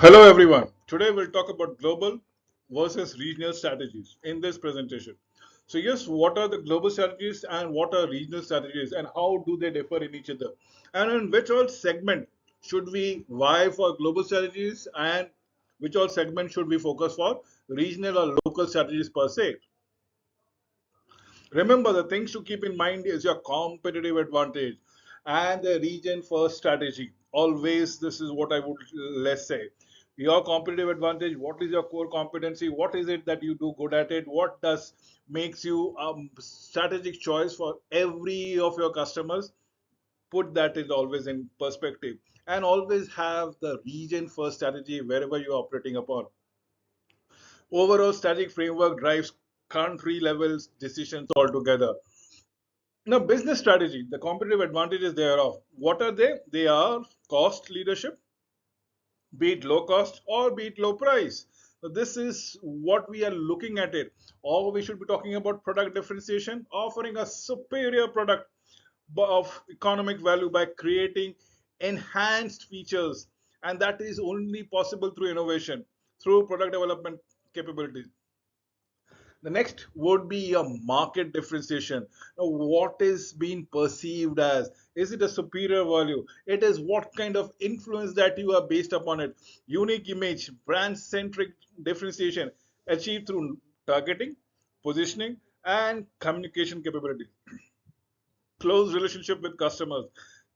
Hello everyone. Today we'll talk about global versus regional strategies in this presentation. So yes, what are the global strategies and what are regional strategies and how do they differ in each other? And in which all segment should we vie for global strategies and which all segment should we focus for regional or local strategies per se? Remember, the things to keep in mind is your competitive advantage and the region first strategy. Always, this is what I would let's say. Your competitive advantage, what is your core competency? What is it that you do good at it? What does makes you a strategic choice for every of your customers? Put that in always in perspective and always have the region first strategy wherever you're operating upon. Overall strategic framework drives country levels decisions altogether. Now, business strategy, the competitive advantages thereof. What are they? They are cost leadership, be it low cost or be it low price. So this is what we are looking at it. Or we should be talking about product differentiation, offering a superior product of economic value by creating enhanced features. And that is only possible through innovation, through product development capabilities. The next would be your market differentiation. Now, what is being perceived as? Is it a superior value? It is what kind of influence that you are based upon it. Unique image, brand centric differentiation achieved through targeting, positioning, and communication capability. Close relationship with customers,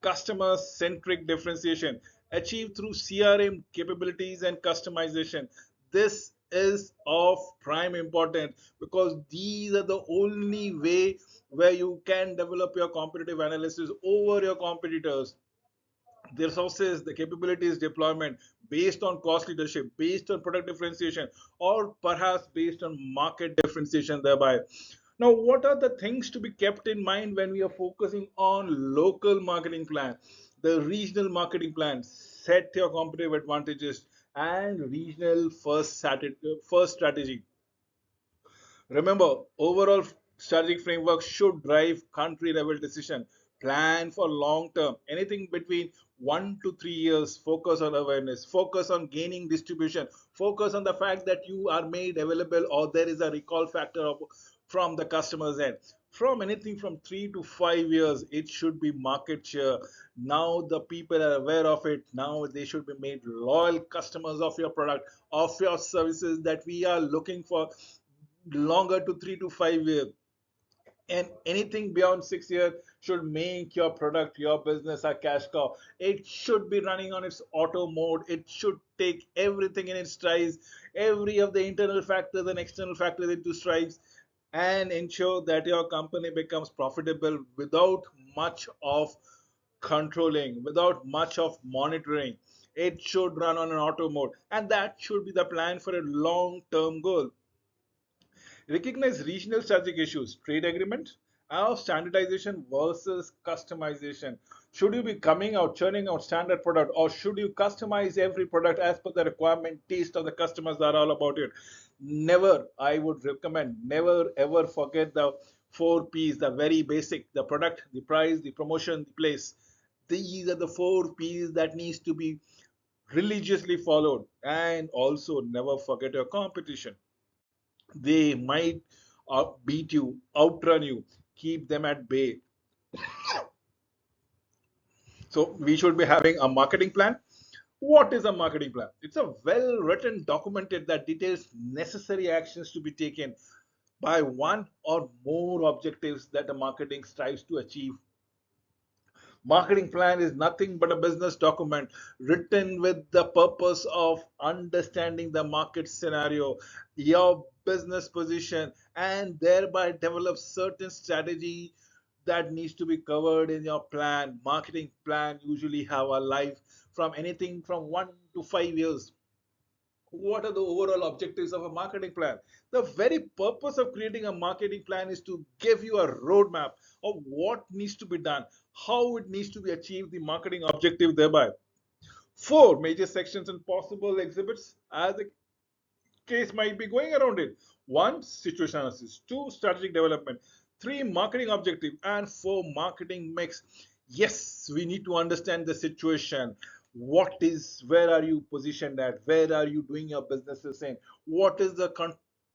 customer centric differentiation achieved through CRM capabilities and customization. This is of prime importance because these are the only way where you can develop your competitive analysis over your competitors. The resources, the capabilities deployment based on cost leadership, based on product differentiation, or perhaps based on market differentiation thereby. Now, what are the things to be kept in mind when we are focusing on local marketing plan? The regional marketing plan, set your competitive advantages and regional first strategy. Remember, overall strategic framework should drive country level decision. Plan for long term, anything between 1 to 3 years. Focus on awareness, focus on gaining distribution, focus on the fact that you are made available or there is a recall factor from the customer's end. From anything from 3 to 5 years, it should be market share. Now the people are aware of it. Now they should be made loyal customers of your product, of your services that we are looking for longer to 3 to 5 years, and anything beyond 6 years should make your product, your business a cash cow. It should be running on its auto mode. It should take everything in its strides, every of the internal factors and external factors into strides, and ensure that your company becomes profitable without much of controlling, without much of monitoring. It should run on an auto mode, and that should be the plan for a long term goal. Recognize regional strategic issues, trade agreement, or standardization versus customization. Should you be coming out, churning out standard product, or should you customize every product as per the requirement, taste of the customers that are all about it? Never, I would recommend, never ever forget the 4 P's, the very basic, the product, the price, the promotion, the place. These are the 4 P's that needs to be religiously followed. And also never forget your competition. They might beat you, outrun you, keep them at bay. So we should be having a marketing plan. What is a marketing plan? It's a well written documented that details necessary actions to be taken by one or more objectives that the marketing strives to achieve. Marketing plan is nothing but a business document written with the purpose of understanding the market scenario, your business position, and thereby develop certain strategy that needs to be covered in your plan. Marketing plan usually have a life from anything from 1 to 5 years. What are the overall objectives of a marketing plan? The very purpose of creating a marketing plan is to give you a roadmap of what needs to be done, how it needs to be achieved, the marketing objective thereby. 4 major sections and possible exhibits as the case might be going around it. 1, situation analysis. 2, strategic development. 3, marketing objective. And 4, marketing mix. Yes, we need to understand the situation. Where are you positioned at, where are you doing your businesses in, what is the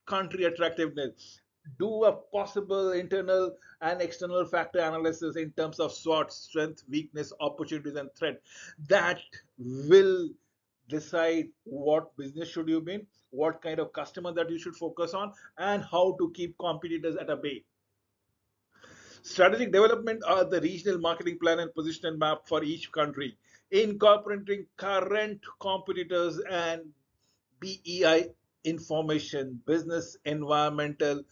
country attractiveness. Do a possible internal and external factor analysis in terms of SWOT, strength, weakness, opportunities, and threat. That will decide what business should you be in, what kind of customer that you should focus on, and how to keep competitors at a bay. Strategic development are the regional marketing plan and position map for each country, incorporating current competitors and BEI information, business environmental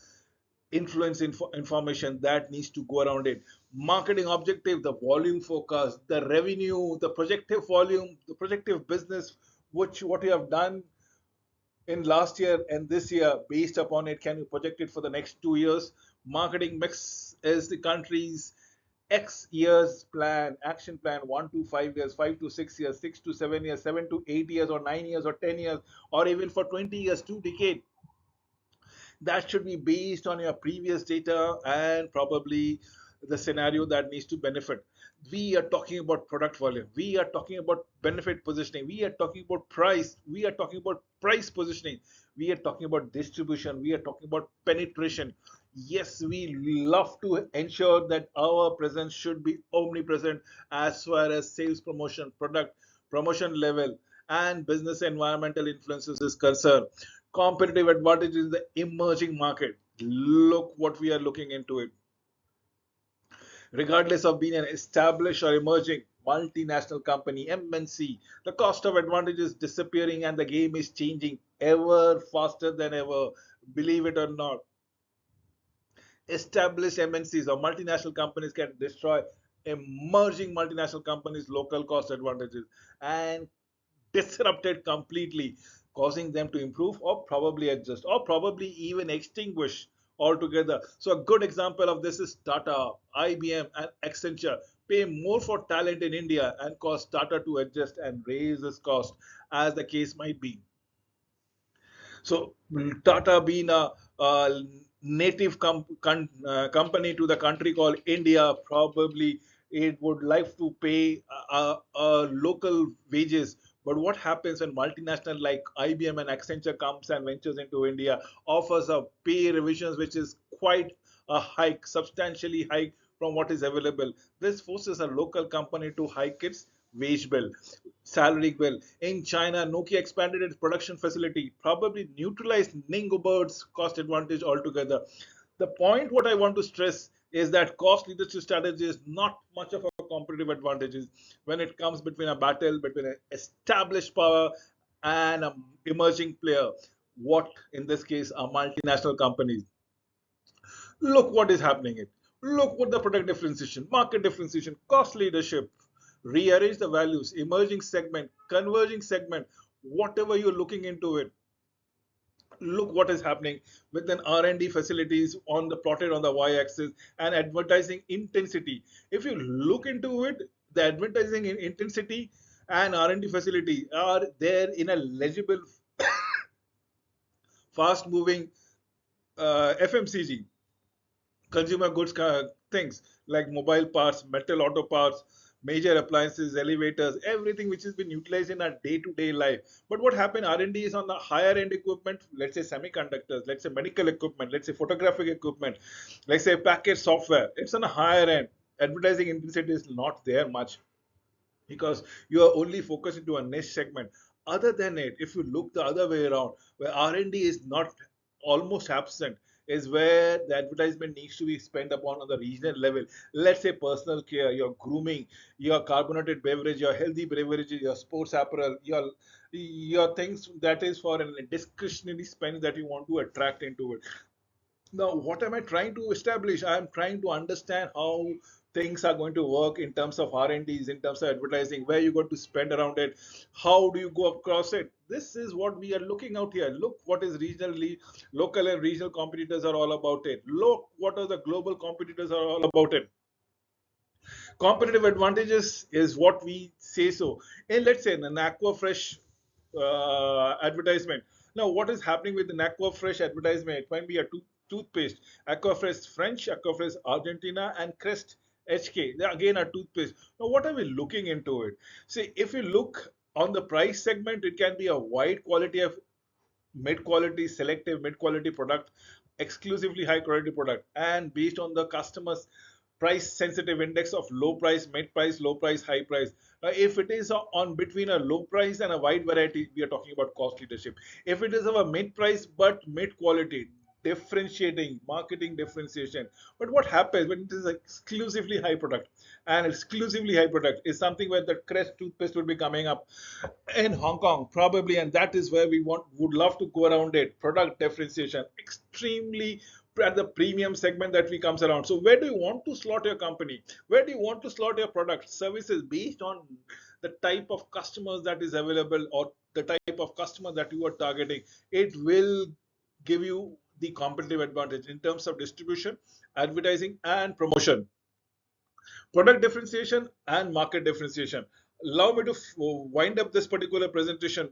information that needs to go around it. Marketing objective, the volume forecast, the revenue, the projective volume, the projective business, which what you have done in last year and this year, based upon it, can you project it for the next 2 years? Marketing mix is the country's X years plan, action plan, 1 to 5 years, 5 to 6 years, 6 to 7 years, 7 to 8 years, or 9 years, or 10 years, or even for 20 years, 2 decades. That should be based on your previous data and probably the scenario that needs to benefit. We are talking about product volume, we are talking about benefit positioning, we are talking about price, we are talking about price positioning, we are talking about distribution, we are talking about penetration. Yes, we love to ensure that our presence should be omnipresent as far as sales, promotion, product promotion level, and business environmental influences is concerned. Competitive advantage in the emerging market. Look what we are looking into it. Regardless of being an established or emerging multinational company, MNC, the cost of advantage is disappearing and the game is changing ever faster than ever. Believe it or not, established MNCs or multinational companies can destroy emerging multinational companies' local cost advantages and disrupt it completely, causing them to improve or probably adjust or probably even extinguish altogether. So, a good example of this is Tata, IBM, and Accenture pay more for talent in India and cause Tata to adjust and raise its cost, as the case might be. So Tata being a native company to the country called India, probably it would like to pay local wages. But what happens when multinational like IBM and Accenture comes and ventures into India, offers a pay revisions which is quite a hike, substantially hike from what is available. This forces a local company to hike its wage bill, salary bill. In China, Nokia expanded its production facility, probably neutralized Ningobird's cost advantage altogether. The point what I want to stress is that cost leadership strategy is not much of a competitive advantage when it comes between a battle between an established power and an emerging player. What in this case are multinational companies. Look what is happening. Look what the product differentiation, market differentiation, cost leadership, rearrange the values, emerging segment, converging segment, whatever you're looking into it. Look what is happening with an R&D facilities on the plotted on the y-axis and advertising intensity. If you look into it, the advertising intensity and R&D facility are there in a legible, fast-moving FMCG, consumer goods things like mobile parts, metal auto parts, major appliances, elevators, everything which has been utilized in our day-to-day life. But what happened? R&D is on the higher end equipment, let's say semiconductors, let's say medical equipment, let's say photographic equipment, let's say package software. It's on a higher end. Advertising intensity is not there much because you are only focused into a niche segment. Other than it, if you look the other way around, where R&D is not almost absent, is where the advertisement needs to be spent upon on the regional level. Let's say personal care, your grooming, your carbonated beverage, your healthy beverages, your sports apparel, your things that is for a discretionary spend that you want to attract into it. Now, what am I trying to establish? I am trying to understand how things are going to work in terms of R&Ds, in terms of advertising, where you're going to spend around it, how do you go across it. This is what we are looking out here. Look what is regionally, local and regional competitors are all about it. Look what are the global competitors are all about it. Competitive advantages is what we say so. And let's say an Aquafresh advertisement. Now, what is happening with an Aquafresh advertisement? It might be a toothpaste. Aquafresh French, Aquafresh Argentina, and Crest HK, they are again a toothpaste. Now, what are we looking into it? See, if you look on the price segment, it can be a wide quality of mid-quality, selective mid-quality product, exclusively high-quality product, and based on the customer's price-sensitive index of low price, mid-price, low price, high price. If it is on between a low price and a wide variety, we are talking about cost leadership. If it is of a mid-price but mid-quality, differentiating, marketing differentiation. But what happens when it is exclusively high product? And exclusively high product is something where the Crest toothpaste will be coming up in Hong Kong, probably, and that is where we would love to go around it. Product differentiation, extremely at the premium segment that we comes around. So where do you want to slot your company? Where do you want to slot your product services based on the type of customers that is available or the type of customer that you are targeting? It will give you the competitive advantage in terms of distribution, advertising, and promotion. Product differentiation and market differentiation. Allow me to wind up this presentation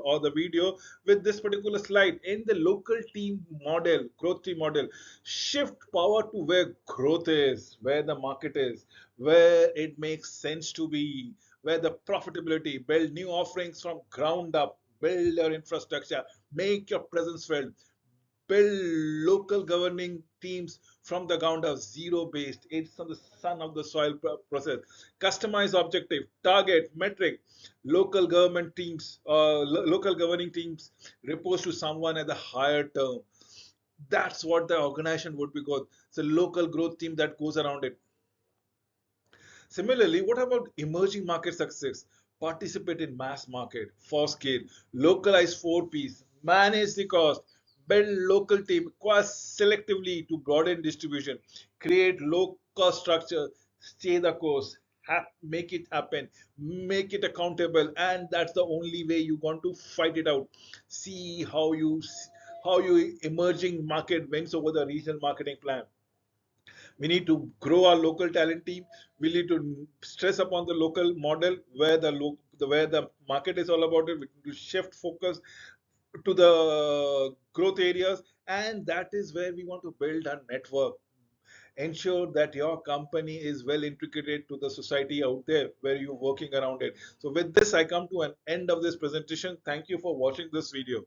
or the video with this particular slide. In the local team model, growth team model, shift power to where growth is, where the market is, where it makes sense to be, where the profitability, build new offerings from ground up, build your infrastructure, make your presence felt, build local governing teams from the ground up, zero based. It's on the son of the soil process. Customize objective, target, metric. Local governing teams reports to someone at the higher term. That's what the organization would be called. It's a local growth team that goes around it. Similarly, what about emerging market success? Participate in mass market for scale, localize 4Ps, manage the cost, build local team, acquire selectively to broaden distribution, create low cost structure, stay the course, make it happen, make it accountable, and that's the only way you want to fight it out. See how you emerging market wins over the regional marketing plan. We need to grow our local talent team. We need to stress upon the local model where where the market is all about it. We need to shift focus to the growth areas, and that is where we want to build a network. Ensure that your company is well integrated to the society out there where you're working around it. So with this, I come to an end of this presentation. Thank you for watching this video.